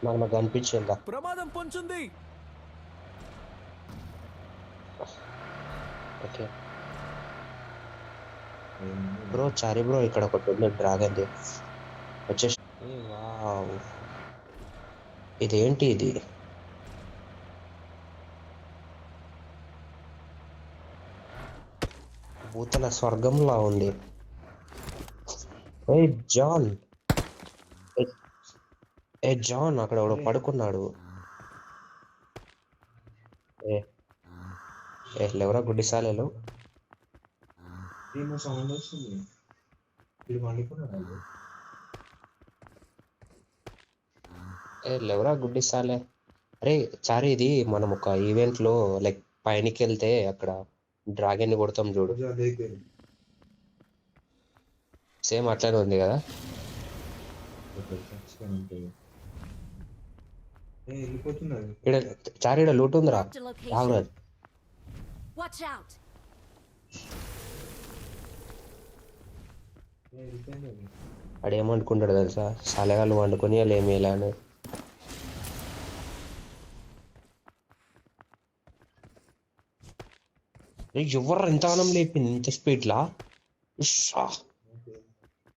నాకు కనిపించిందా? ప్రమాదం పొంచుంది. ఓకే బ్రో, చారి బ్రో, ఇక్కడ ఒకటి ఉంది డ్రాగన్ది వచ్చేసి. వావ్, ఇదేంటి ఇది? భూతల స్వర్గంలా ఉంది. ఏ జాన్, ఏ- ఏ జాన్, అక్కడ ఎవడో పడుకున్నాడు. ఏ ఏ లేవరా గుడ్డిసాలేలు. ఏమో సౌండ్ వస్తుంది. ఇది పండుకున్నాడు. ఏ లేవరా గుడ్డిసాలే. అరే చారి, ఇది మనం ఒక ఈవెంట్ లో లైక్ పైనకి వెళ్తే అక్కడ డ్రాగన్ ని కొడతాం చూడు, సేమ్ అట్లానే ఉంది కదా? వెళ్ళిపోతున్నారు. ఇక్కడ చారి, ఇక్కడ లూట్ ఉందిరా. Marked a location. రాగురాజ్, Watch out! వాడు ఏమనుకుంటాడు తెలుసా? సాలెగాళ్ళు వండుకొని వాళ్ళు ఏమి ఇలా అని. ఎవరు ఇంతగానం లేపింది ఇంత స్పీడ్ లా?